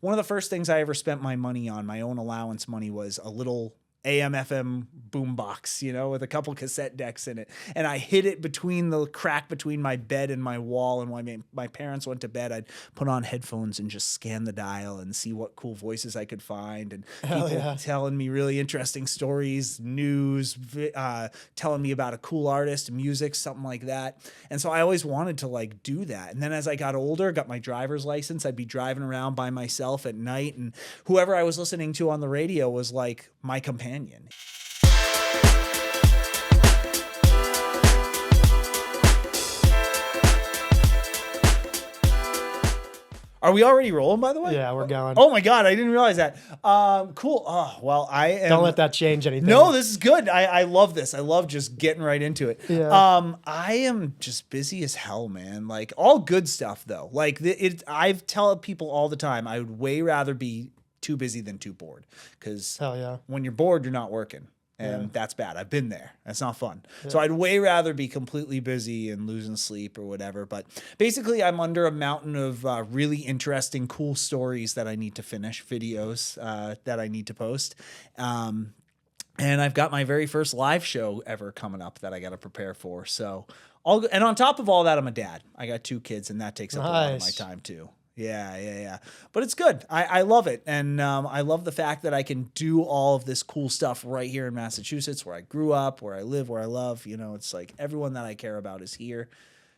one of the first things I ever spent my money on, my own allowance money, was a little AM FM boombox, with a couple cassette decks in it. And I hid it between the crack between my bed and my wall. And when my parents went to bed, I'd put on headphones and just scan the dial and see what cool voices I could find. And people telling me really interesting stories, news, telling me about a cool artist, music, something like that. And so I always wanted to like do that. And then as I got older, got my driver's license, I'd be driving around by myself at night. And whoever I was listening to on the radio was like my companion. Are we already rolling, by the way? Yeah, we're going. Oh my God, I didn't realize that. Cool. Oh, well, I am. Don't let that change anything. No, this is good. I love this. I love just getting right into it. Yeah. I am just busy as hell, man. Like all good stuff though. Like I tell people all the time, I would way rather be too busy than too bored. Because when you're bored, you're not working. And that's bad. I've been there. That's not fun. Yeah. So I'd way rather be completely busy and losing sleep or whatever. But basically, I'm under a mountain of really interesting, cool stories that I need to finish, videos that I need to post. And I've got my very first live show ever coming up that I got to prepare for. So, and on top of all that, I'm a dad. I got 2 kids, and that takes up a lot of my time too. Yeah. But it's good. I love it. And I love the fact that I can do all of this cool stuff right here in Massachusetts, where I grew up, where I live, where I love. It's like everyone that I care about is here.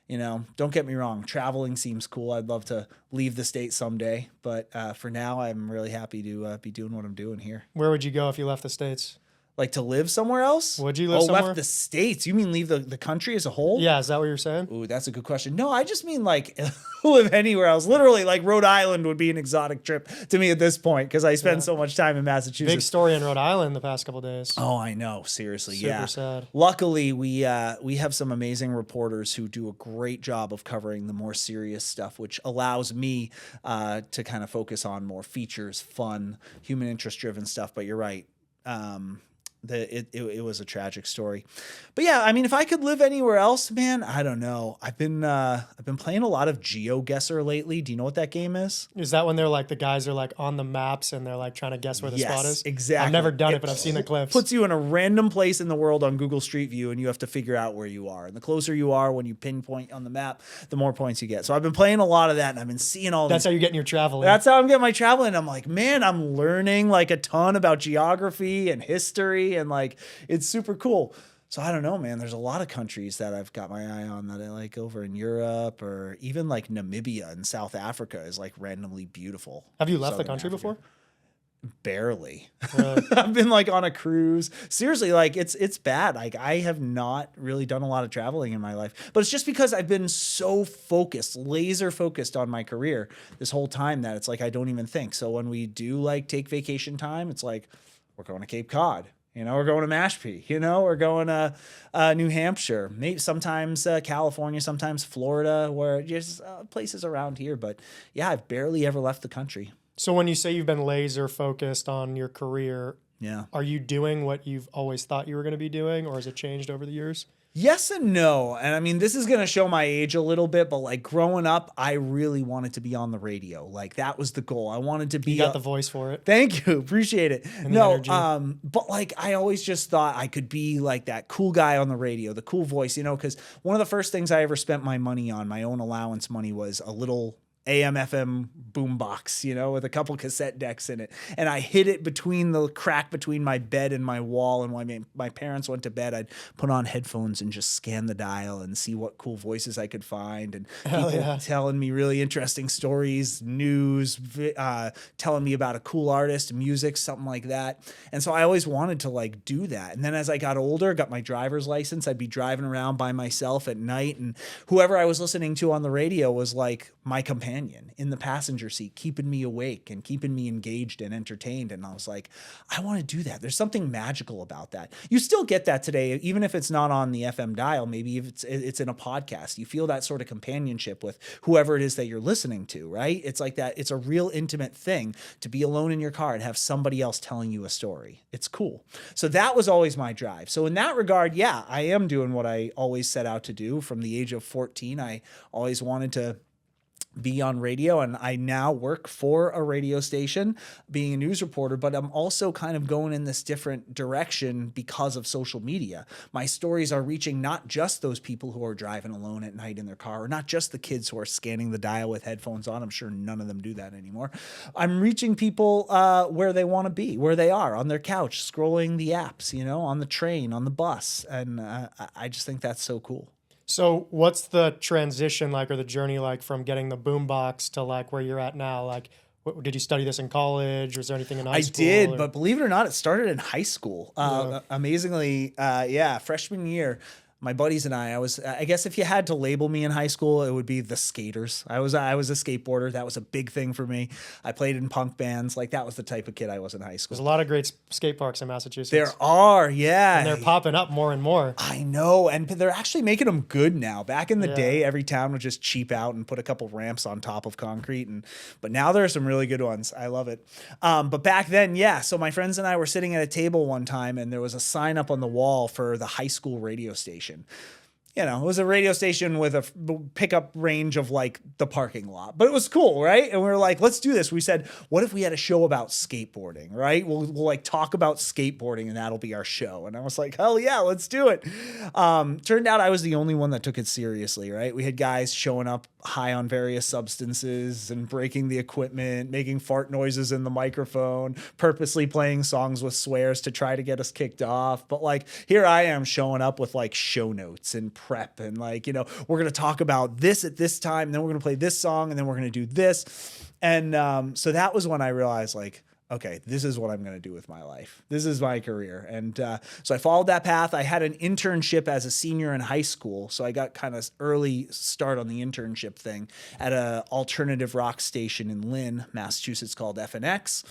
Don't get me wrong. Traveling seems cool. I'd love to leave the state someday. But for now, I'm really happy to be doing what I'm doing here. Where would you go if you left the States? Like to live somewhere else? Would you live somewhere? Left the States. You mean leave the country as a whole? Yeah, is that what you're saying? Ooh, that's a good question. No, I just mean like live anywhere else. Literally, like Rhode Island would be an exotic trip to me at this point because I spend so much time in Massachusetts. Big story in Rhode Island the past couple of days. Oh, I know. Seriously, Super sad. Luckily, we have some amazing reporters who do a great job of covering the more serious stuff, which allows me to kind of focus on more features, fun, human interest-driven stuff. But you're right. It was a tragic story, but yeah, I mean, if I could live anywhere else, man, I don't know. I've been playing a lot of GeoGuessr lately. Do you know what that game is? Is that when they're like the guys are like on the maps and they're like trying to guess where the spot is? Exactly. I've never done it, but I've seen the clips. Puts you in a random place in the world on Google Street View, and you have to figure out where you are. And the closer you are when you pinpoint on the map, the more points you get. So I've been playing a lot of that, and I've been seeing all. That's how you're getting your traveling. That's how I'm getting my traveling. I'm like, man, I'm learning like a ton about geography and history, and like. It's super cool. So I don't know, man. There's a lot of countries that I've got my eye on that I like over in Europe, or even like Namibia and South Africa is like randomly beautiful. Have you left the country before? Barely. Really? I've been like on a cruise. Seriously, like it's bad. Like I have not really done a lot of traveling in my life, but it's just because I've been so focused, laser focused on my career this whole time that it's like I don't even think. So when we do like take vacation time, it's like we're going to Cape Cod. We're going to Mashpee, we're going to New Hampshire, maybe sometimes California, sometimes Florida, where just places around here. But yeah, I've barely ever left the country. So when you say you've been laser focused on your career, are you doing what you've always thought you were going to be doing, or has it changed over the years? Yes and no. And I mean, this is going to show my age a little bit, but like growing up, I really wanted to be on the radio. Like that was the goal. I wanted to be. You got the voice for it. Thank you. Appreciate it. But like I always just thought I could be like that cool guy on the radio, the cool voice, because one of the first things I ever spent my money on, my own allowance money, was a little AM FM boombox, with a couple cassette decks in it. And I hid it between the crack between my bed and my wall. And when my parents went to bed, I'd put on headphones and just scan the dial and see what cool voices I could find. And people telling me really interesting stories, news, telling me about a cool artist, music, something like that. And so I always wanted to like do that. And then as I got older, got my driver's license, I'd be driving around by myself at night. And whoever I was listening to on the radio was like my companion in the passenger seat, keeping me awake and keeping me engaged and entertained. And I was like, I want to do that. There's something magical about that. You still get that today, even if it's not on the FM dial, maybe if it's in a podcast, you feel that sort of companionship with whoever it is that you're listening to, right? It's like that. It's a real intimate thing to be alone in your car and have somebody else telling you a story. It's cool. So that was always my drive. So in that regard, yeah, I am doing what I always set out to do from the age of 14. I always wanted to be on radio, and I now work for a radio station being a news reporter, but I'm also kind of going in this different direction because of social media. My stories are reaching not just those people who are driving alone at night in their car, or not just the kids who are scanning the dial with headphones on. I'm sure none of them do that anymore. I'm reaching people where they want to be, where they are, on their couch, scrolling the apps, you know, on the train, on the bus. And I just think that's so cool. So what's the transition like, or the journey like, from getting the boombox to like where you're at now? Like, did you study this in college? Was there anything in high school? I did, but believe it or not, it started in high school. Amazingly, freshman year. My buddies and I guess if you had to label me in high school, it would be the skaters. I was a skateboarder. That was a big thing for me. I played in punk bands. Like, that was the type of kid I was in high school. There's a lot of great skate parks in Massachusetts. There are, yeah. And they're popping up more and more. I know. And they're actually making them good now. Back in the day, every town would just cheap out and put a couple ramps on top of concrete. But now there are some really good ones. I love it. But back then, so my friends and I were sitting at a table one time, and there was a sign up on the wall for the high school radio station. You know, it was a radio station with a pickup range of like the parking lot, but it was cool, right? And we were like, let's do this. We said, what if we had a show about skateboarding, right? We'll like talk about skateboarding, and that'll be our show. And I was like, hell yeah, let's do it. Turned out I was the only one that took it seriously, right? We had guys showing up high on various substances and breaking the equipment, making fart noises in the microphone, purposely playing songs with swears to try to get us kicked off. But like, here I am showing up with like show notes and prep, and like, you know, we're going to talk about this at this time, and then we're going to play this song, and then we're going to do this. And so that was when I realized, like, okay, this is what I'm going to do with my life. This is my career. And so I followed that path. I had an internship as a senior in high school, so I got kind of early start on the internship thing at an alternative rock station in Lynn, Massachusetts, called FNX.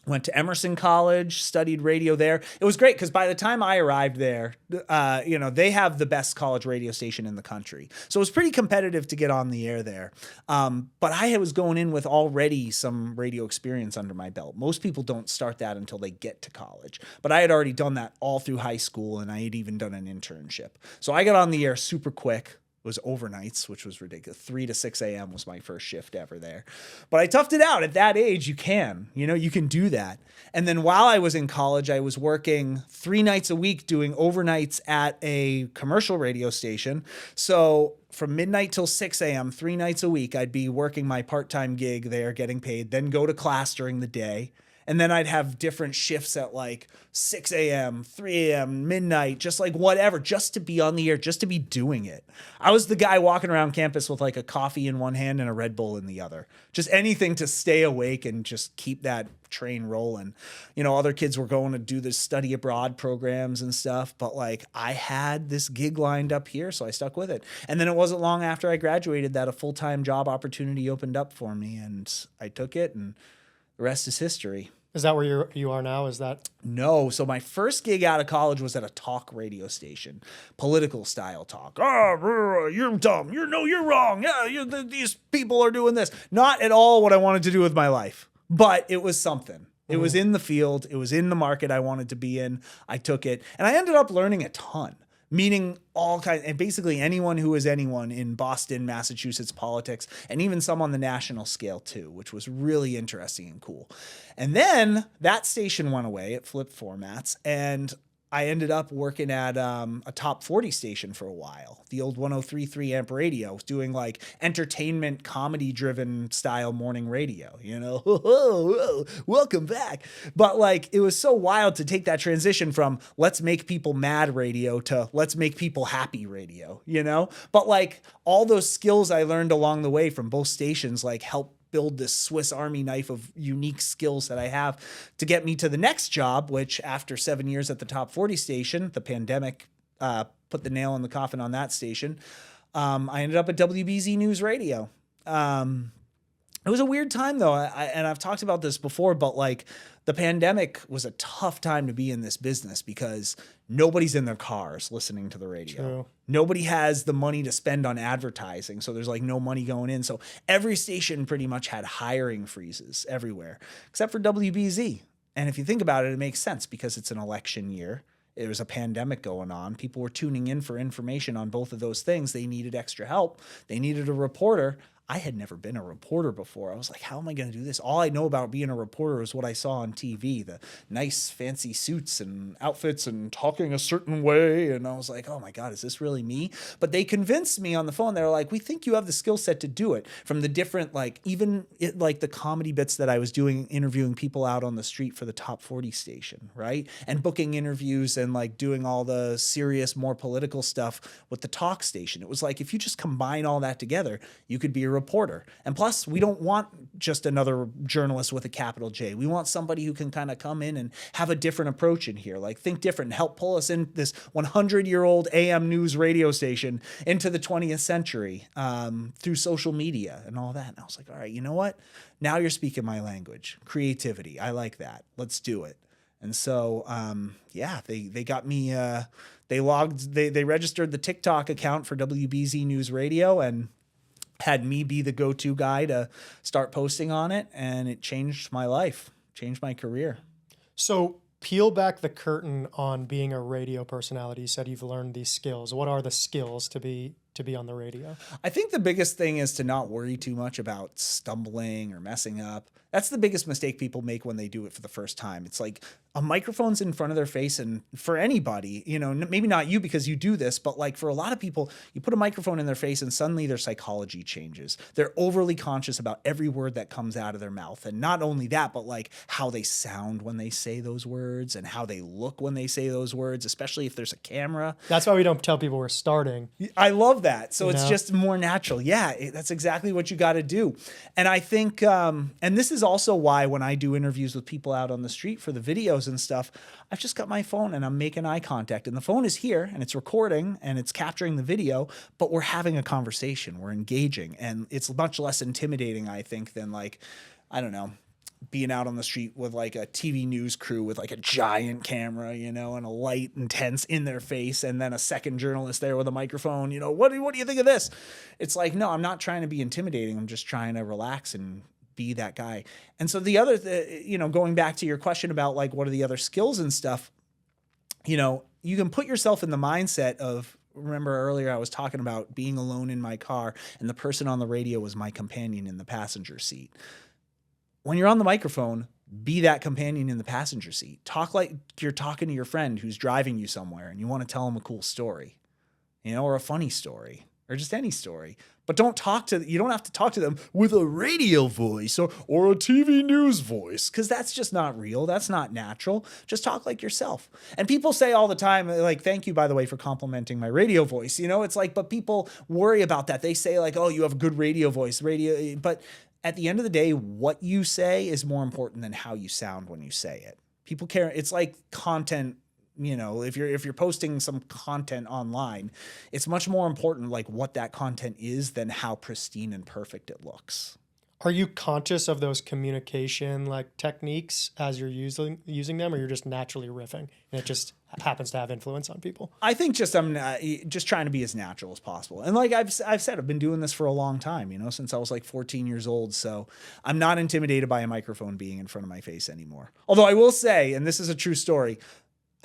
Went to Emerson College, studied radio there. It was great because by the time I arrived there, they have the best college radio station in the country. So it was pretty competitive to get on the air there. But I was going in with already some radio experience under my belt. Most people don't start that until they get to college. But I had already done that all through high school, and I had even done an internship. So I got on the air super quick. It was overnights, which was ridiculous. 3 to 6 a.m. was my first shift ever there. But I toughed it out. At that age, you can do that. And then while I was in college, I was working 3 nights a week doing overnights at a commercial radio station. So from midnight till 6 a.m., 3 nights a week, I'd be working my part-time gig there, getting paid, then go to class during the day. And then I'd have different shifts at like 6 a.m., 3 a.m., midnight, just like whatever, just to be on the air, just to be doing it. I was the guy walking around campus with like a coffee in one hand and a Red Bull in the other. Just anything to stay awake and just keep that train rolling. You know, other kids were going to do the study abroad programs and stuff, but like I had this gig lined up here, so I stuck with it. And then it wasn't long after I graduated that a full-time job opportunity opened up for me, and I took it, and the rest is history. Is that where you are now? Is that? No. So my first gig out of college was at a talk radio station, political style talk. Oh, you're dumb. You're wrong. Yeah, these people are doing this. Not at all what I wanted to do with my life, but it was something. It was in the field. It was in the market I wanted to be in. I took it, and I ended up learning a ton. Meaning all kinds, and basically anyone who is anyone in Boston, Massachusetts politics, and even some on the national scale too, which was really interesting and cool. And then that station went away. It flipped formats, and I ended up working at a top 40 station for a while, the old 103.3 amp radio, doing like entertainment, comedy-driven style morning radio, you know, welcome back. But like, it was so wild to take that transition from let's make people mad radio to let's make people happy radio, you know? But like all those skills I learned along the way from both stations, like help build this Swiss Army knife of unique skills that I have to get me to the next job, which after 7 years at the top 40 station, the pandemic put the nail in the coffin on that station. I ended up at WBZ NewsRadio. It was a weird time though. And I've talked about this before, but like the pandemic was a tough time to be in this business because nobody's in their cars listening to the radio. True. Nobody has the money to spend on advertising. So there's like no money going in. So every station pretty much had hiring freezes everywhere, except for WBZ. And if you think about it, it makes sense because it's an election year. There was a pandemic going on. People were tuning in for information on both of those things. They needed extra help. They needed a reporter. I had never been a reporter before. I was like, how am I going to do this? All I know about being a reporter is what I saw on TV, the nice fancy suits and outfits and talking a certain way. And I was like, oh my God, is this really me? But they convinced me on the phone. They were like, we think you have the skill set to do it. From the different, like even like the comedy bits that I was doing, interviewing people out on the street for the Top 40 station, right? And booking interviews and like doing all the serious, more political stuff with the talk station. It was like, if you just combine all that together, you could be a reporter. And plus, we don't want just another journalist with a capital J. We want somebody who can kind of come in and have a different approach in here, like think different and help pull us in this 100-year-old AM news radio station into the 20th century through social media and all that. And I was like, all right, you know what? Now you're speaking my language. Creativity. I like that. Let's do it. And so, they got me, they registered the TikTok account for WBZ NewsRadio and had me be the go-to guy to start posting on it. And it changed my life, changed my career. So peel back the curtain on being a radio personality. You said you've learned these skills. What are the skills to be on the radio? I think the biggest thing is to not worry too much about stumbling or messing up. That's the biggest mistake people make when they do it for the first time. It's like a microphone's in front of their face, and for anybody, you know, maybe not you because you do this, but like for a lot of people, you put a microphone in their face and suddenly their psychology changes. They're overly conscious about every word that comes out of their mouth. And not only that, but like how they sound when they say those words and how they look when they say those words, especially if there's a camera. That's why we don't tell people we're starting. I love that. So it's just more natural. Yeah, that's exactly what you got to do. And I think, and this is also why when I do interviews with people out on the street for the videos and stuff, I've just got my phone and I'm making eye contact, and the phone is here and it's recording and it's capturing the video, but we're having a conversation, we're engaging, and it's much less intimidating, I think, than like, I don't know, being out on the street with like a TV news crew with like a giant camera, you know, and a light intense in their face, and then a second journalist there with a microphone, you know, what do you think of this? It's like, no, I'm not trying to be intimidating. I'm just trying to relax and be that guy. And so the other, going back to your question about like, what are the other skills and stuff, you know, you can put yourself in the mindset of, remember earlier I was talking about being alone in my car and the person on the radio was my companion in the passenger seat. When you're on the microphone, be that companion in the passenger seat. Talk like you're talking to your friend who's driving you somewhere and you want to tell them a cool story, you know, or a funny story, or just any story. But you don't have to talk to them with a radio voice or a TV news voice, because that's just not real. That's not natural. Just talk like yourself. And people say all the time, like, thank you, by the way, for complimenting my radio voice. You know, it's like, but people worry about that. They say like, oh, you have a good radio voice, but at the end of the day, what you say is more important than how you sound when you say it. People care. It's like content. You know, if you're posting some content online, it's much more important like what that content is than how pristine and perfect it looks. Are you conscious of those communication like techniques as you're using them, or you're just naturally riffing and it just happens to have influence on people? I think I'm just trying to be as natural as possible. And like I've said, I've been doing this for a long time, you know, since I was like 14 years old. So I'm not intimidated by a microphone being in front of my face anymore. Although I will say, and this is a true story,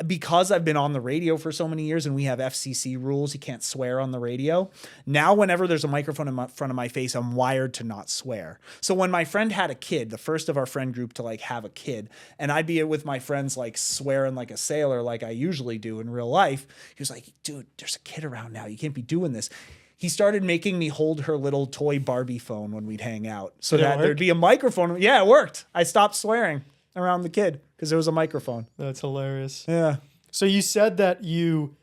because I've been on the radio for so many years and we have FCC rules, you can't swear on the radio. Now, whenever there's a microphone in front of my face, I'm wired to not swear. So when my friend had a kid, the first of our friend group to like have a kid, and I'd be with my friends like swearing like a sailor like I usually do in real life, he was like, dude, there's a kid around now. You can't be doing this. He started making me hold her little toy Barbie phone when we'd hang out so that there'd be a microphone. Yeah, it worked. I stopped swearing around the kid because there was a microphone. That's hilarious. Yeah. So you said that you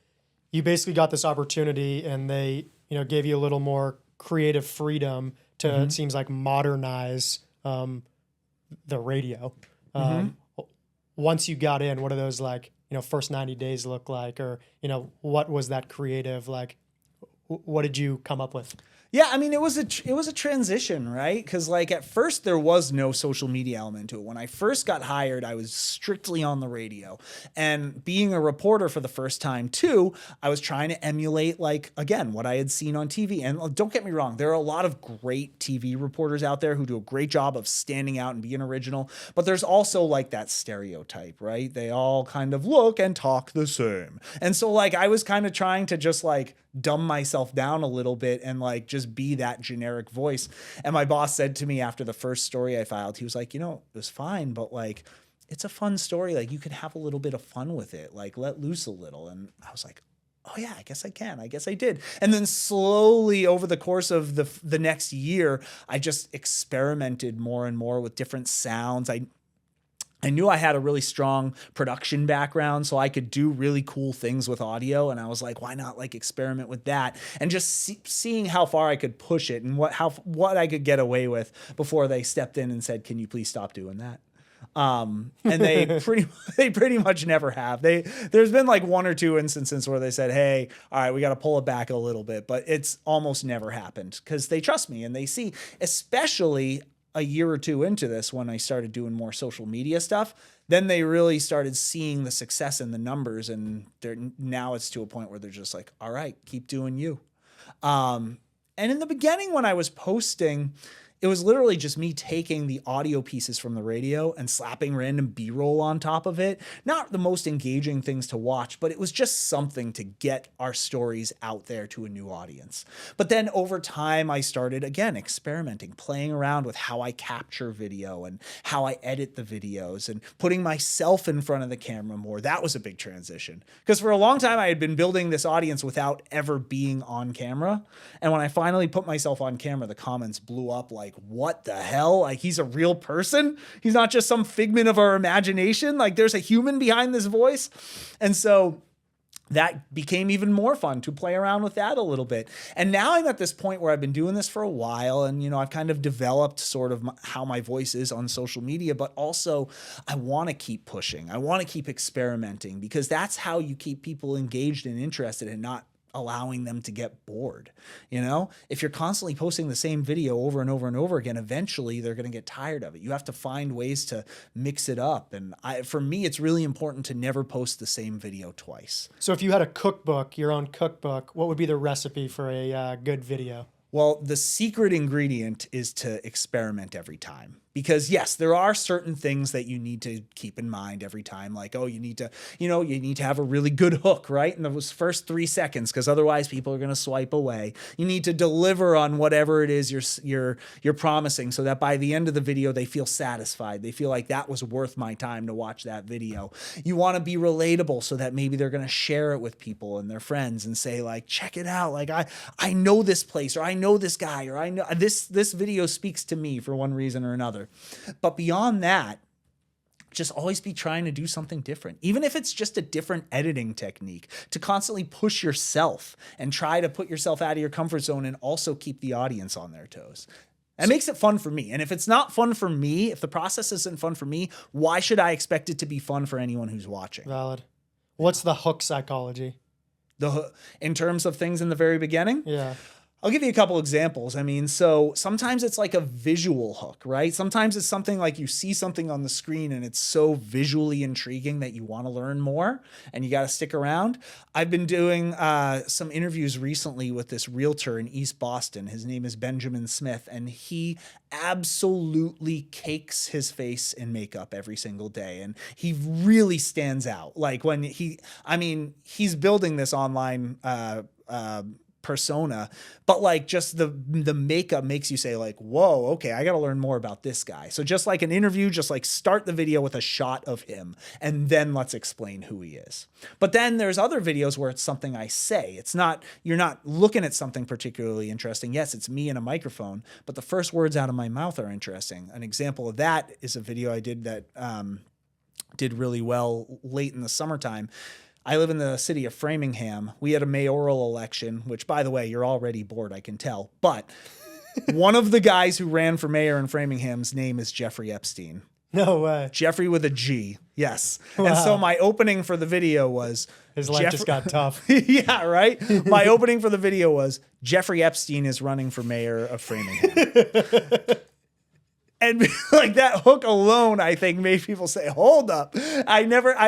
basically got this opportunity and they, you know, gave you a little more creative freedom to, it seems like, modernize the radio. Once you got in, what are those like, you know, first 90 days look like? Or, you know, what was that creative like? What did you come up with? Yeah, I mean, it was a transition, right? Because like at first there was no social media element to it. When I first got hired, I was strictly on the radio, and being a reporter for the first time too, I was trying to emulate like, again, what I had seen on TV. And don't get me wrong, there are a lot of great TV reporters out there who do a great job of standing out and being original, but there's also like that stereotype, right? They all kind of look and talk the same. And so like I was kind of trying to just like dumb myself down a little bit and like just be that generic voice. And my boss said to me after the first story I filed, he was like, you know, it was fine, but like, it's a fun story. Like you could have a little bit of fun with it, like let loose a little. And I was like, oh yeah, I guess I can. I guess I did. And then slowly over the course of the next year, I just experimented more and more with different sounds. I knew I had a really strong production background, so I could do really cool things with audio. And I was like, why not like experiment with that? And just seeing how far I could push it and what I could get away with before they stepped in and said, can you please stop doing that? And they pretty much never have. There's been like one or two instances where they said, hey, all right, we got to pull it back a little bit, but it's almost never happened because they trust me and they see, especially a year or two into this, when I started doing more social media stuff, then they really started seeing the success in the numbers. And now it's to a point where they're just like, all right, keep doing you. And in the beginning, when I was posting, it was literally just me taking the audio pieces from the radio and slapping random B-roll on top of it. Not the most engaging things to watch, but it was just something to get our stories out there to a new audience. But then over time, I started, again, experimenting, playing around with how I capture video and how I edit the videos and putting myself in front of the camera more. That was a big transition. Because for a long time, I had been building this audience without ever being on camera. And when I finally put myself on camera, the comments blew up like, what the hell? Like, he's a real person. He's not just some figment of our imagination. Like, there's a human behind this voice. And so that became even more fun to play around with that a little bit. And now I'm at this point where I've been doing this for a while and, you know, I've kind of developed sort of how my voice is on social media, but also I want to keep pushing. I want to keep experimenting because that's how you keep people engaged and interested and not allowing them to get bored. You know, if you're constantly posting the same video over and over and over again, eventually they're going to get tired of it. You have to find ways to mix it up. And for me, it's really important to never post the same video twice. So if you had a cookbook, your own cookbook, what would be the recipe for a good video? Well, the secret ingredient is to experiment every time. Because yes, there are certain things that you need to keep in mind every time. Like, oh, you need to have a really good hook, right? In those first 3 seconds, because otherwise people are going to swipe away. You need to deliver on whatever it is you're promising so that by the end of the video, they feel satisfied. They feel like that was worth my time to watch that video. You want to be relatable so that maybe they're going to share it with people and their friends and say like, check it out. Like I know this place, or I know this guy, or I know this video speaks to me for one reason or another. But beyond that, just always be trying to do something different, even if it's just a different editing technique, to constantly push yourself and try to put yourself out of your comfort zone and also keep the audience on their toes. It makes it fun for me. And if it's not fun for me, if the process isn't fun for me, why should I expect it to be fun for anyone who's watching? Valid. What's the hook psychology? In terms of things in the very beginning? Yeah. I'll give you a couple examples. I mean, so sometimes it's like a visual hook, right? Sometimes it's something like you see something on the screen and it's so visually intriguing that you want to learn more and you got to stick around. I've been doing some interviews recently with this realtor in East Boston. His name is Benjamin Smith, and he absolutely cakes his face in makeup every single day. And he really stands out. Like when he's building this online persona, but like just the makeup makes you say like, whoa, okay, I got to learn more about this guy. So just like an interview, just like start the video with a shot of him and then let's explain who he is. But then there's other videos where it's something I say. You're not looking at something particularly interesting. Yes, it's me and a microphone, but the first words out of my mouth are interesting. An example of that is a video I did that did really well late in the summertime. I live in the city of Framingham. We had a mayoral election, which, by the way, you're already bored, I can tell. But one of the guys who ran for mayor in Framingham's name is Jeffrey Epstein. No way. Jeffrey with a G. Yes. Wow. And so my opening for the video was... His life just got tough. Yeah, right? My opening for the video was Jeffrey Epstein is running for mayor of Framingham. And like that hook alone, I think made people say, hold up. I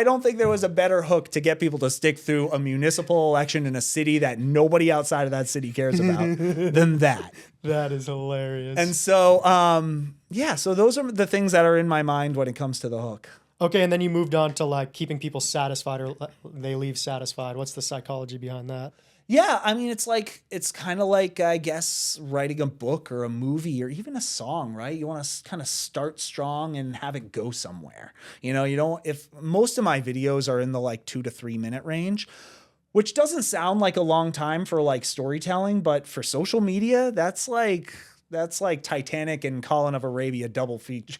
don't think there was a better hook to get people to stick through a municipal election in a city that nobody outside of that city cares about than that. That is hilarious. And so, so those are the things that are in my mind when it comes to the hook. Okay, and then you moved on to like keeping people satisfied or they leave satisfied. What's the psychology behind that? Yeah, I mean, it's kind of like, I guess, writing a book or a movie or even a song, right? You want to kind of start strong and have it go somewhere. You know, you don't, if most of my videos are in the like 2 to 3 minute range, which doesn't sound like a long time for like storytelling, but for social media, that's like Titanic and Colin of Arabia double feature.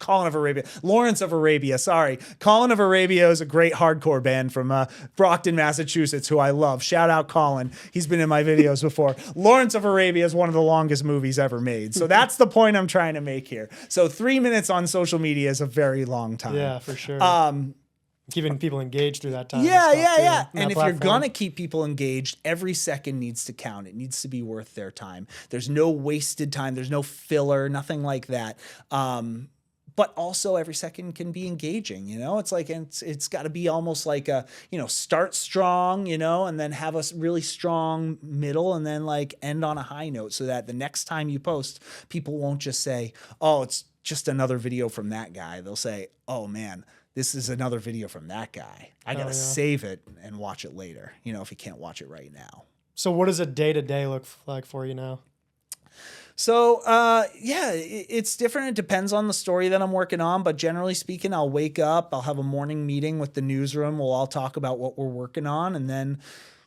Lawrence of Arabia. Sorry. Colin of Arabia is a great hardcore band from Brockton, Massachusetts, who I love. Shout out Colin. He's been in my videos before. Lawrence of Arabia is one of the longest movies ever made. So that's the point I'm trying to make here. So 3 minutes on social media is a very long time. Yeah, for sure. Keeping people engaged through that time. Yeah. And if you're going to keep people engaged, every second needs to count. It needs to be worth their time. There's no wasted time. There's no filler, nothing like that. But also every second can be engaging, you know? It's like, it's got to be almost like a, you know, start strong, you know, and then have a really strong middle and then like end on a high note so that the next time you post, people won't just say, oh, it's just another video from that guy. They'll say, oh man, this is another video from that guy. I got to save it and watch it later, you know, if you can't watch it right now. So what does a day-to-day look like for you now? So, it's different. It depends on the story that I'm working on, but generally speaking, I'll wake up, I'll have a morning meeting with the newsroom. We'll all talk about what we're working on, and then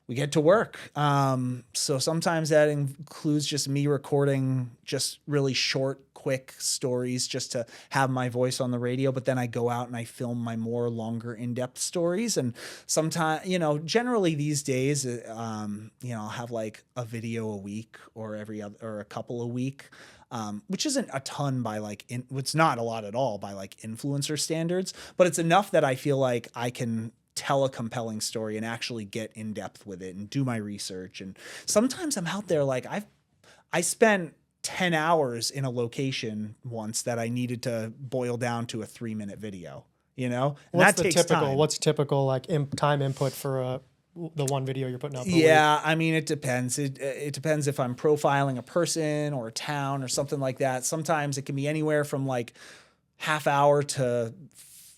we get to work. So sometimes that includes just me recording just really short, quick stories just to have my voice on the radio. But then I go out and I film my more longer, in-depth stories. And sometimes, you know, generally these days, you know, I'll have like a video a week or a couple a week. Which isn't a ton by like, it's not a lot at all by like influencer standards, but it's enough that I feel like I can tell a compelling story and actually get in depth with it and do my research. And sometimes I'm out there, like I spent 10 hours in a location once that I needed to boil down to a 3-minute video, you know? And what's typical like time input for the one video you're putting out? Yeah. I mean, it depends. It depends if I'm profiling a person or a town or something like that. Sometimes it can be anywhere from like half hour to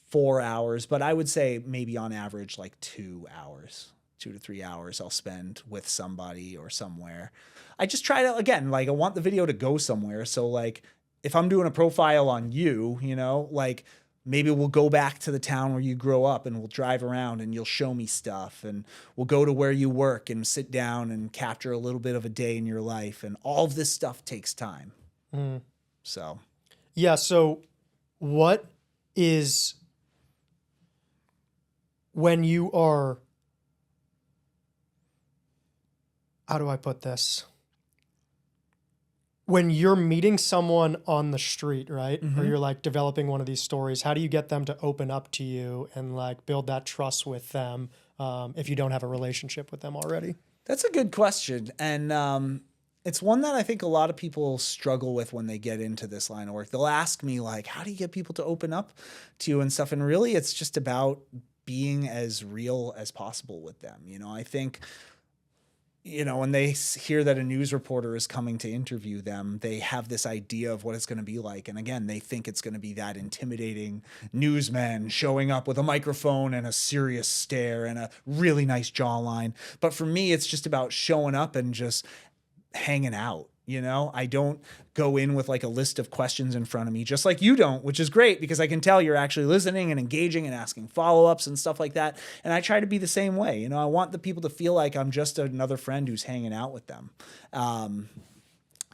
4 hours, but I would say maybe on average, like 2 hours, 2 to 3 hours I'll spend with somebody or somewhere. I just try to, again, like I want the video to go somewhere. So like if I'm doing a profile on you, you know, like maybe we'll go back to the town where you grew up and we'll drive around and you'll show me stuff and we'll go to where you work and sit down and capture a little bit of a day in your life. And all of this stuff takes time. So. Yeah. So what is, when you are, how do I put this? When you're meeting someone on the street, right? Mm-hmm. Or you're like developing one of these stories, how do you get them to open up to you and like build that trust with them if you don't have a relationship with them already? That's a good question. And it's one that I think a lot of people struggle with when they get into this line of work. They'll ask me like, how do you get people to open up to you and stuff? And really it's just about being as real as possible with them. You know, I think, you know, when they hear that a news reporter is coming to interview them, they have this idea of what it's going to be like. And again, they think it's going to be that intimidating newsman showing up with a microphone and a serious stare and a really nice jawline. But for me, it's just about showing up and just hanging out. You know, I don't go in with like a list of questions in front of me, just like you don't, which is great because I can tell you're actually listening and engaging and asking follow-ups and stuff like that. And I try to be the same way. You know, I want the people to feel like I'm just another friend who's hanging out with them. And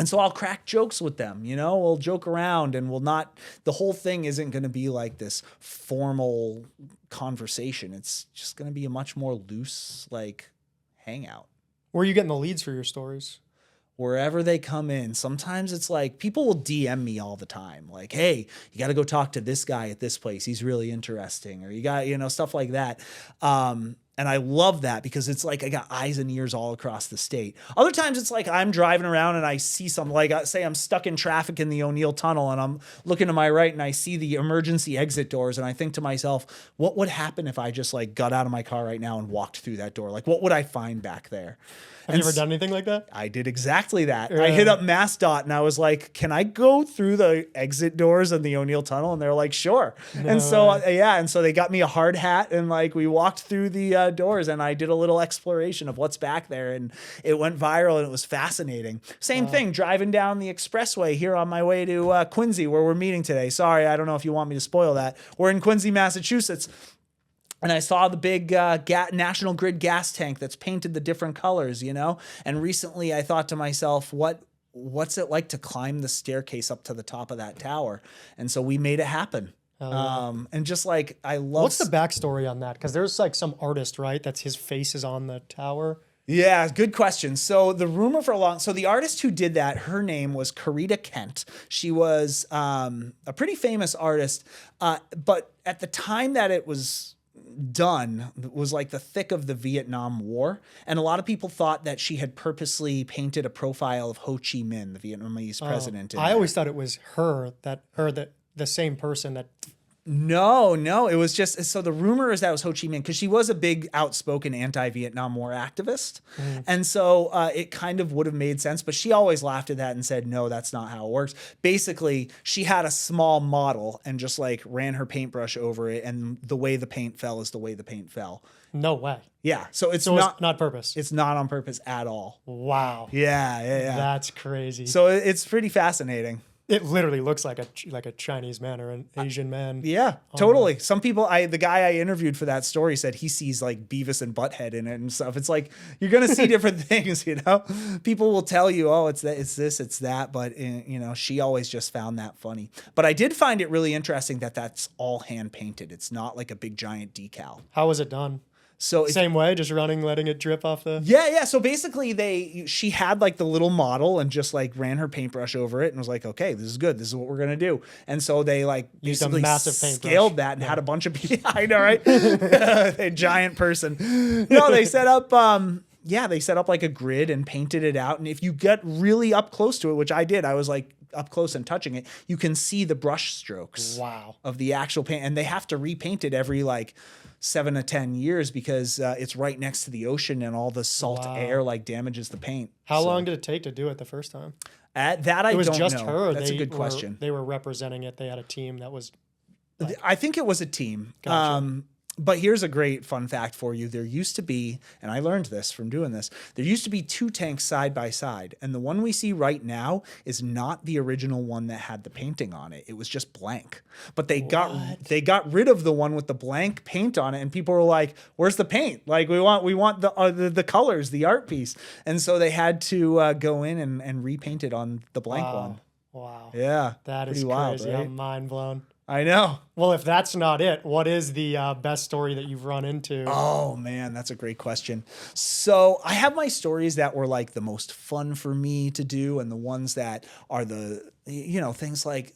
so I'll crack jokes with them, you know, we'll joke around and the whole thing isn't going to be like this formal conversation. It's just going to be a much more loose, like hangout. Where are you getting the leads for your stories? Wherever they come in. Sometimes it's like people will DM me all the time. Like, hey, you got to go talk to this guy at this place. He's really interesting. Or you got, you know, stuff like that. And I love that because it's like I got eyes and ears all across the state. Other times it's like I'm driving around and I see something, like say I'm stuck in traffic in the O'Neill Tunnel and I'm looking to my right and I see the emergency exit doors and I think to myself, what would happen if I just like got out of my car right now and walked through that door? Like what would I find back there? Have you ever done anything like that? I did exactly that. I hit up MassDOT and I was like, can I go through the exit doors in the O'Neill Tunnel? And they're like, sure. And so, and so they got me a hard hat and like we walked through the doors and I did a little exploration of what's back there, and it went viral and it was fascinating. Same thing, driving down the expressway here on my way to Quincy, where we're meeting today. Sorry, I don't know if you want me to spoil that. We're in Quincy, Massachusetts. And I saw the big National Grid gas tank that's painted the different colors, you know? And recently I thought to myself, what's it like to climb the staircase up to the top of that tower? And so we made it happen. And just like, I love... What's the backstory on that? Because there's like some artist, right? That's his face is on the tower. Yeah, good question. So the rumor so the artist who did that, her name was Corita Kent. She was a pretty famous artist, but at the time that it was done was like the thick of the Vietnam War. And a lot of people thought that she had purposely painted a profile of Ho Chi Minh, the Vietnamese president. I always thought it was the same person that... No, it was just, so the rumor is that it was Ho Chi Minh because she was a big outspoken anti-Vietnam War activist. And so it kind of would have made sense, but she always laughed at that and said, no, that's not how it works. Basically, she had a small model and just like ran her paintbrush over it, and the way the paint fell is the way the paint fell. No way. Yeah. So it's not purpose. It's not on purpose at all. Wow. Yeah. That's crazy. So it's pretty fascinating. It literally looks like a Chinese man or an Asian man. Yeah, totally. Some people, the guy I interviewed for that story said he sees like Beavis and Butthead in it and stuff. It's like, you're going to see different things, you know? People will tell you, oh, it's that, it's this, it's that. But, you know, she always just found that funny. But I did find it really interesting that that's all hand painted. It's not like a big giant decal. How was it done? So same way, just letting it drip off the... Yeah. So basically she had like the little model and just like ran her paintbrush over it and was like, okay, this is good. This is what we're going to do. And so they like used a massive paintbrush. Scaled that and had a bunch of people. I know, right? A giant person. No, they set up, they set up like a grid and painted it out. And if you get really up close to it, which I did, I was like up close and touching it, you can see the brush strokes of the actual paint. And they have to repaint it every like 7 to 10 years because it's right next to the ocean and all the salt air like damages the paint. How long did it take to do it the first time? That I don't know. It was just her. That's a good question. They were representing it. They had a team that was... I think it was a team. Gotcha. But here's a great fun fact for you. There used to be, and I learned this from doing this, there used to be 2 tanks side by side. And the one we see right now is not the original one that had the painting on it. It was just blank. But they got rid of the one with the blank paint on it. And people were like, where's the paint? Like, we want the colors, the art piece. And so they had to go in and repaint it on the blank one. Wow. Yeah. That is crazy. Wild, right? I'm mind blown. I know. Well, if that's not it, what is the best story that you've run into? Oh, man, that's a great question. So I have my stories that were like the most fun for me to do and the ones that are the, you know, things like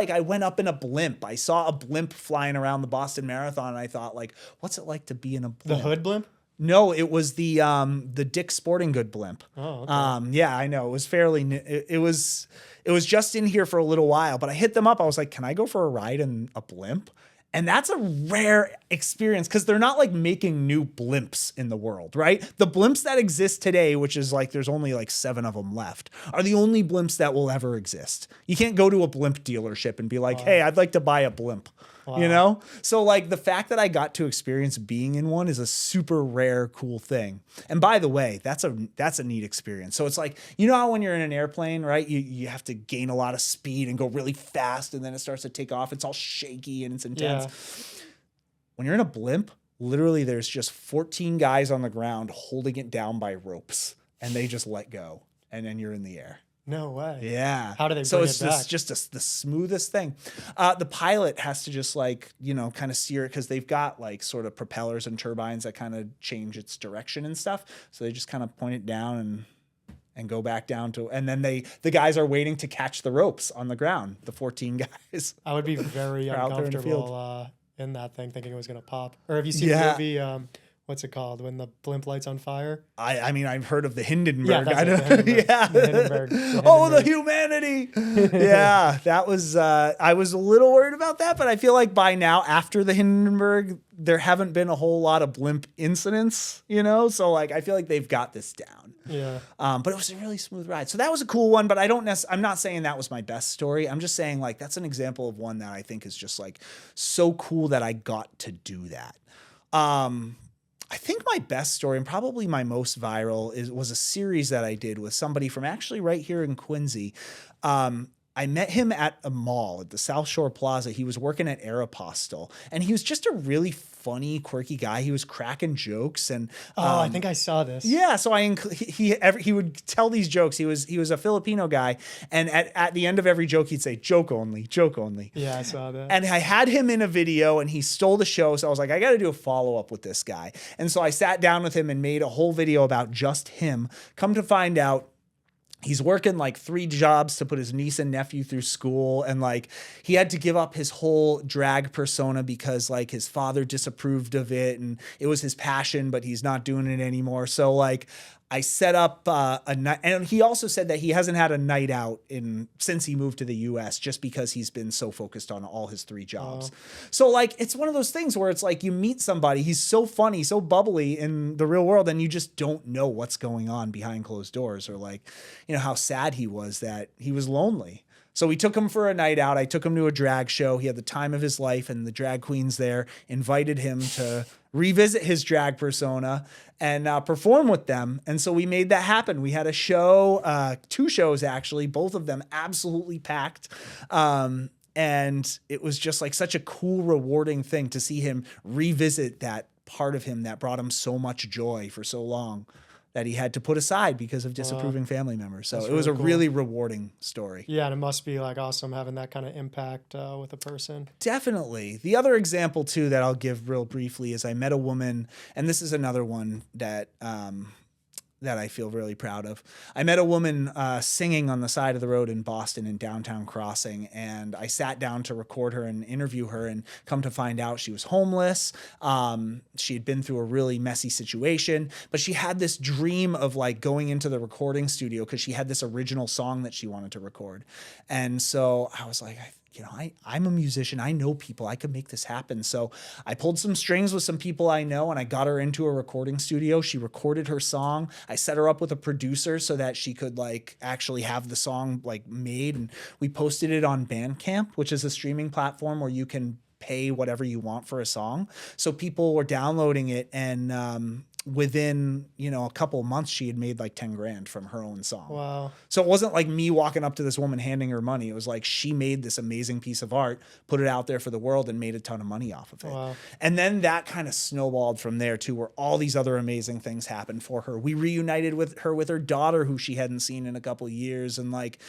I went up in a blimp. I saw a blimp flying around the Boston Marathon and I thought like, what's it like to be in a blimp? The hood blimp? No, it was the Dick's Sporting Good blimp. Oh, okay. Yeah, I know. It was fairly new. It was just in here for a little while, but I hit them up. I was like, can I go for a ride in a blimp? And that's a rare experience because they're not like making new blimps in the world, right? The blimps that exist today, which is like there's only like 7 of them left, are the only blimps that will ever exist. You can't go to a blimp dealership and be like, hey, I'd like to buy a blimp. You know? So like the fact that I got to experience being in one is a super rare, cool thing. And by the way, that's a neat experience. So it's like, you know how when you're in an airplane, right? You have to gain a lot of speed and go really fast and then it starts to take off. It's all shaky and it's intense. Yeah. When you're in a blimp, literally there's just 14 guys on the ground holding it down by ropes and they just let go and then you're in the air. No way. Yeah. How do they bring it back? So it's just the smoothest thing. The pilot has to just like, you know, kind of steer it because they've got like sort of propellers and turbines that kind of change its direction and stuff. So they just kind of point it down and go back down to, and then the guys are waiting to catch the ropes on the ground, the 14 guys. I would be very uncomfortable in that thing thinking it was going to pop. Or have you seen the movie, what's it called? When the blimp lights on fire? I mean, I've heard of the Hindenburg. Yeah, the Hindenburg. Oh, the humanity. Yeah, that was, I was a little worried about that, but I feel like by now, after the Hindenburg, there haven't been a whole lot of blimp incidents, you know? So like, I feel like they've got this down. Yeah. But it was a really smooth ride. So that was a cool one, but I'm not saying that was my best story. I'm just saying like, that's an example of one that I think is just like so cool that I got to do that. I think my best story and probably my most viral was a series that I did with somebody from actually right here in Quincy. I met him at a mall at the South Shore Plaza. He was working at Aeropostale, and he was just a really funny, quirky guy. He was cracking jokes, and I think I saw this. Yeah, so he would tell these jokes. He was a Filipino guy, and at the end of every joke, he'd say joke only, joke only. Yeah, I saw that. And I had him in a video, and he stole the show. So I was like, I got to do a follow up with this guy. And so I sat down with him and made a whole video about just him. Come to find out, he's working like 3 jobs to put his niece and nephew through school. And like, he had to give up his whole drag persona because like his father disapproved of it and it was his passion, but he's not doing it anymore. So like, I set up a night, and he also said that he hasn't had a night out since he moved to the US just because he's been so focused on all his 3 jobs. So like, it's one of those things where it's like you meet somebody, he's so funny, so bubbly in the real world, and you just don't know what's going on behind closed doors, or like, you know, how sad he was that he was lonely. So we took him for a night out. I took him to a drag show. He had the time of his life, and the drag queens there invited him to revisit his drag persona and perform with them. And so we made that happen. We had a show, 2 shows actually, both of them absolutely packed. And it was just like such a cool, rewarding thing to see him revisit that part of him that brought him so much joy for so long that he had to put aside because of disapproving family members. So it was a really rewarding story. Yeah, and it must be like awesome having that kind of impact with a person. Definitely. The other example too that I'll give real briefly is I met a woman, and this is another one that that I feel really proud of. I met a woman singing on the side of the road in Boston in Downtown Crossing, and I sat down to record her and interview her, and come to find out she was homeless. She had been through a really messy situation, but she had this dream of like going into the recording studio because she had this original song that she wanted to record. And so I was like, I'm a musician. I know people. I could make this happen. So I pulled some strings with some people I know, and I got her into a recording studio. She recorded her song. I set her up with a producer so that she could like actually have the song like made. And we posted it on Bandcamp, which is a streaming platform where you can pay whatever you want for a song. So people were downloading it, and within, a couple of months, she had made like 10 grand from her own song. Wow. So it wasn't like me walking up to this woman handing her money. It was like she made this amazing piece of art, put it out there for the world, and made a ton of money off of it. Wow. And then that kind of snowballed from there too, where all these other amazing things happened for her. We reunited with her daughter, who she hadn't seen in a couple of years. And like,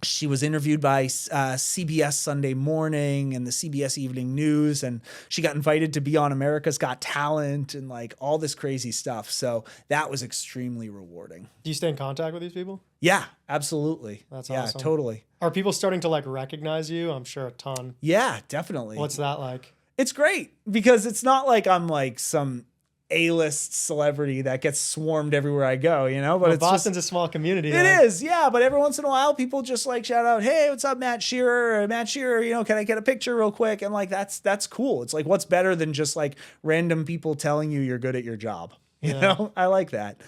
she was interviewed by CBS Sunday Morning and the CBS Evening News, and she got invited to be on America's Got Talent and like all this crazy stuff. So that was extremely rewarding. Do you stay in contact with these people? Yeah, absolutely. That's awesome. Yeah, totally. Are people starting to like recognize you? I'm sure a ton. Yeah, definitely. What's that like? It's great because it's not like I'm like some A-list celebrity that gets swarmed everywhere I go, But well, it's Boston's a small community. It is, yeah. But every once in a while, people just like shout out, "Hey, what's up, Matt Shearer? Matt Shearer, can I get a picture real quick?" And like that's cool. It's like, what's better than just like random people telling you you're good at your job? I like that.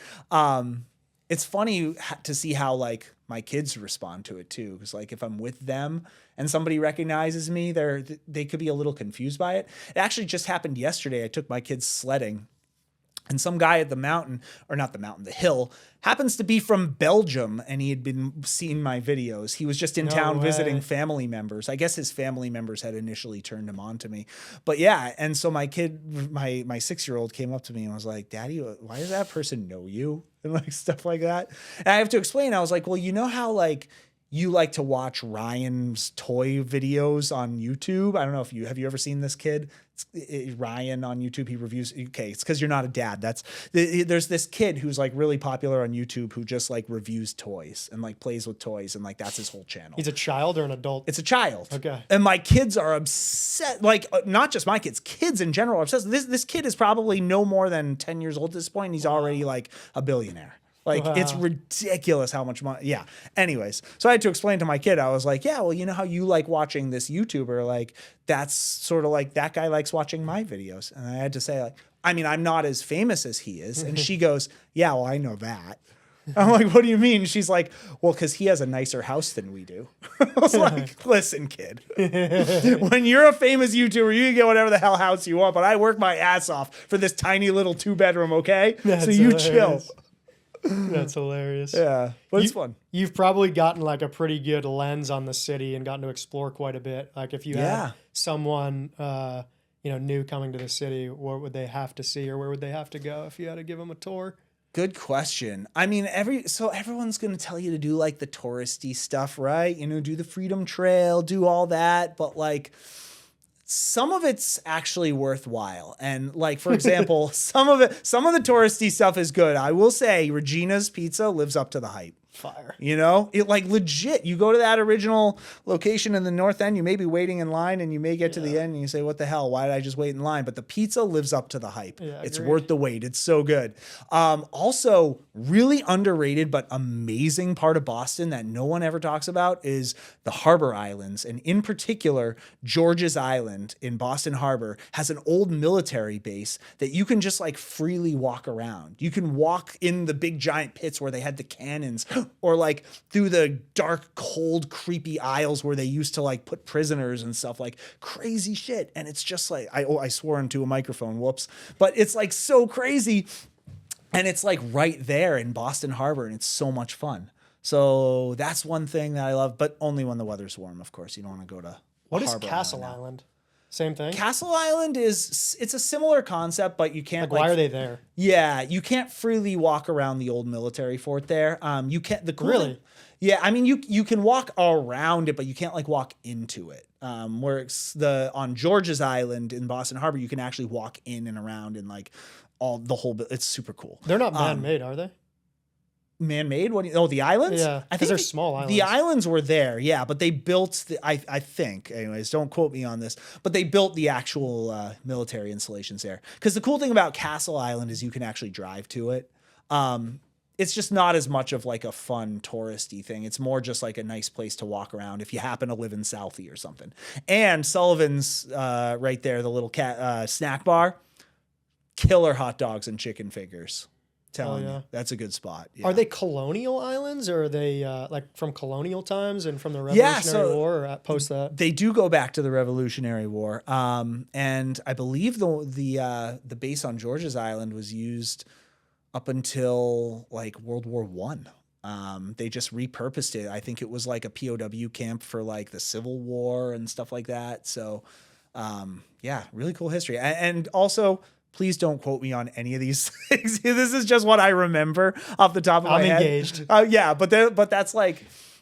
It's funny to see how like my kids respond to it too, because like if I'm with them and somebody recognizes me, they could be a little confused by it. It actually just happened yesterday. I took my kids sledding. And some guy at the hill, happens to be from Belgium, and he had been seeing my videos. He was just in town visiting family members. I guess his family members had initially turned him on to me. But yeah, and so my kid, my 6-year-old came up to me and was like, "Daddy, why does that person know you?" And like stuff like that. And I have to explain. I was like, "Well, you know how like you like to watch Ryan's toy videos on YouTube? I don't know if have you ever seen this kid? Ryan on YouTube, he reviews. Okay, it's because you're not a dad. There's this kid who's like really popular on YouTube who just like reviews toys and like plays with toys, and like that's his whole channel. He's a child or an adult? It's a child. Okay. And my kids are obsessed. Like not just my kids, kids in general are obsessed. This kid is probably no more than 10 years old at this point. He's already like a billionaire. Like, it's ridiculous how much money. Yeah. Anyways, so I had to explain to my kid, I was like, yeah, well, you know how you like watching this YouTuber? Like, that's sort of like that guy likes watching my videos. And I had to say, like, I mean, I'm not as famous as he is. And she goes, yeah, well, I know that. I'm like, what do you mean? She's like, well, because he has a nicer house than we do. I was like, listen, kid, when you're a famous YouTuber, you can get whatever the hell house you want, but I work my ass off for this tiny little 2-bedroom, okay? That's so you hilarious. chill. That's hilarious. Yeah, but it's fun. You've probably gotten like a pretty good lens on the city and gotten to explore quite a bit. Like if you had someone, new coming to the city, what would they have to see or where would they have to go if you had to give them a tour? Good question. I mean, everyone's going to tell you to do like the touristy stuff, right? Do the Freedom Trail, do all that. But like some of it's actually worthwhile. And like, for example, some of the touristy stuff is good. I will say Regina's Pizza lives up to the hype. Fire. It like legit, you go to that original location in the North End, you may be waiting in line and you may get to the end and you say, what the hell? Why did I just wait in line? But the pizza lives up to the hype. Yeah, it's worth the wait. It's so good. Also really underrated, but amazing part of Boston that no one ever talks about is the Harbor Islands. And in particular, George's Island in Boston Harbor has an old military base that you can just like freely walk around. You can walk in the big giant pits where they had the cannons or like through the dark, cold, creepy aisles where they used to like put prisoners and stuff, like crazy shit. And it's just like, I swore into a microphone, whoops. But it's like so crazy. And it's like right there in Boston Harbor and it's so much fun. So that's one thing that I love, but only when the weather's warm, of course. You don't want to go to What is Castle Island? Same thing? Castle Island it's a similar concept, but you can't why are they there? Yeah, you can't freely walk around the old military fort there. You can't Really? Yeah, I mean you can walk around it, but you can't like walk into it. Where it's on George's Island in Boston Harbor, you can actually walk in and around and like it's super cool. They're not man-made, are they? Man-made? The islands? Yeah, because they're small islands. The islands were there, yeah, but they built I think, anyways, don't quote me on this, but they built the actual military installations there. Because the cool thing about Castle Island is you can actually drive to it. It's just not as much of like a fun touristy thing. It's more just like a nice place to walk around if you happen to live in Southie or something. And Sullivan's right there, the little snack bar, killer hot dogs and chicken fingers. Telling you, that's a good spot. Yeah. Are they colonial islands or are they like from colonial times and from the Revolutionary War or post that? They do go back to the Revolutionary War. And I believe the base on George's Island was used up until like World War I. They just repurposed it. I think it was like a POW camp for like the Civil War and stuff like that. So really cool history. And also, please don't quote me on any of these things. This is just what I remember off the top of my head. I'm engaged. But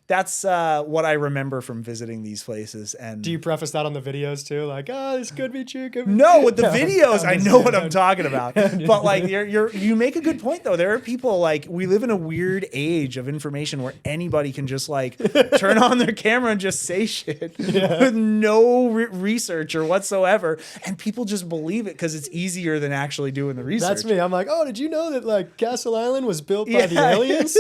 that's what I remember from visiting these places. And do you preface that on the videos too? Like, this could be true. No, with the videos, I know what I'm talking about. But like, you make a good point though. There are people like, we live in a weird age of information where anybody can just like turn on their camera and just say shit with no research or whatsoever, and people just believe it because it's easier than actually doing the research. That's me. I'm like, did you know that like Castle Island was built by the aliens?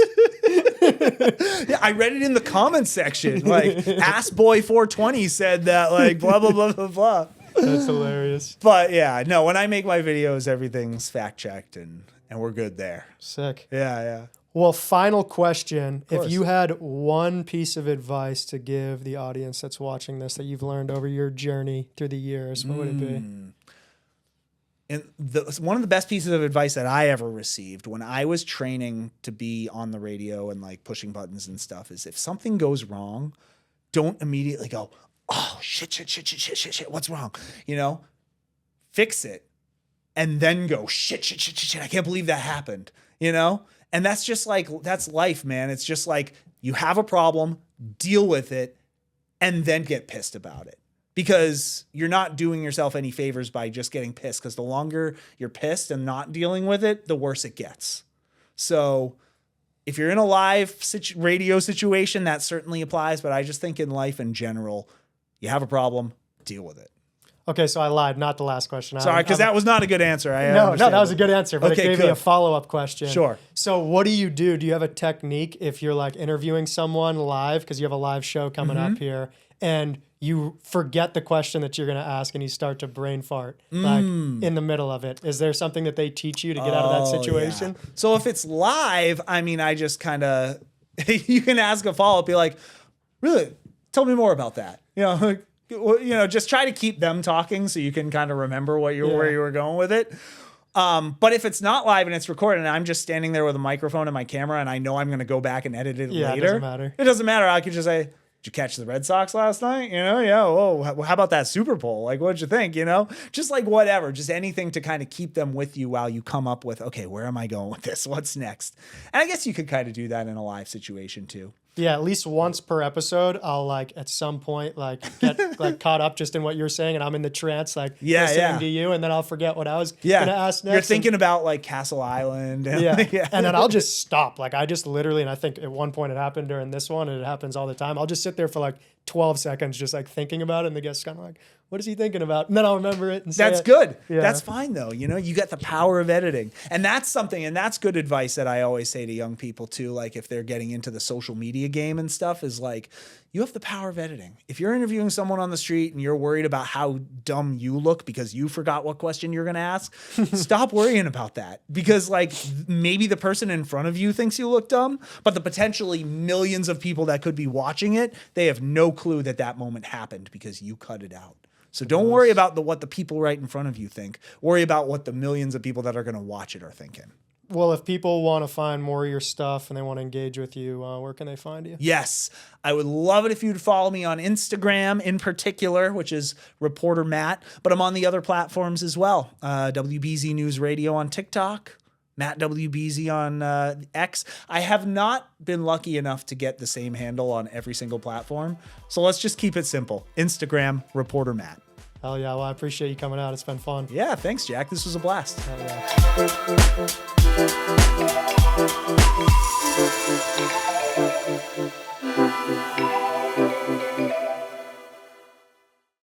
Yeah, I read it in the comments section. Like, AssBoy420 said that, like, blah, blah, blah, blah, blah. That's hilarious. But yeah, no, when I make my videos, everything's fact checked and we're good there. Sick. Yeah. Well, final question. If you had one piece of advice to give the audience that's watching this that you've learned over your journey through the years, what would it be? And one of the best pieces of advice that I ever received when I was training to be on the radio and like pushing buttons and stuff is if something goes wrong, don't immediately go, oh, shit, what's wrong? Fix it and then go, shit, I can't believe that happened, And that's just like, that's life, man. It's just like you have a problem, deal with it, and then get pissed about it. Because you're not doing yourself any favors by just getting pissed. Because the longer you're pissed and not dealing with it, the worse it gets. So if you're in a live radio situation, that certainly applies. But I just think in life in general, you have a problem, deal with it. Okay, so I lied. Not the last question. Sorry, because that was not a good answer. No, that was a good answer, but it gave me a follow-up question. Sure. So what do you do? Do you have a technique if you're like interviewing someone live, because you have a live show coming up here, and you forget the question that you're going to ask and you start to brain fart like in the middle of it. Is there something that they teach you to get out of that situation? Yeah. So if it's live, I mean, I just kind of, you can ask a follow-up, be like, really, tell me more about that. Just try to keep them talking so you can kind of remember where you were going with it. But if it's not live and it's recorded and I'm just standing there with a microphone and my camera and I know I'm going to go back and edit it later. It doesn't matter. It doesn't matter. I could just say, did you catch the Red Sox last night? Whoa, how about that Super Bowl? Like, what'd you think? Just like whatever, just anything to kind of keep them with you while you come up with, okay, where am I going with this? What's next? And I guess you could kind of do that in a live situation too. Yeah, at least once per episode, I'll like at some point get like caught up just in what you're saying, and I'm in the trance listening to you, and then I'll forget what I was gonna ask next. You're thinking about like Castle Island, and and then I'll just stop. Like I just literally, and I think at one point it happened during this one, and it happens all the time. I'll just sit there for like 12 seconds, just like thinking about it, and the guest's kind of like, "What is he thinking about?" And then I'll remember it. And that's good. Yeah. That's fine though. You got the power of editing, and that's something, and that's good advice that I always say to young people too. Like if they're getting into the social media game and stuff, is like, you have the power of editing. If you're interviewing someone on the street and you're worried about how dumb you look because you forgot what question you're going to ask, stop worrying about that, because like maybe the person in front of you thinks you look dumb, but the potentially millions of people that could be watching it, they have no clue that moment happened because you cut it out. So don't worry about what the people right in front of you think. Worry about what the millions of people that are going to watch it are thinking. Well, if people want to find more of your stuff and they want to engage with you, where can they find you? Yes, I would love it if you'd follow me on Instagram in particular, which is Reporter Matt, but I'm on the other platforms as well. WBZ NewsRadio on TikTok, Matt WBZ on X. I have not been lucky enough to get the same handle on every single platform, so let's just keep it simple. Instagram, Reporter Matt. Hell yeah. Well, I appreciate you coming out. It's been fun. Yeah, thanks, Jack. This was a blast. Hell yeah.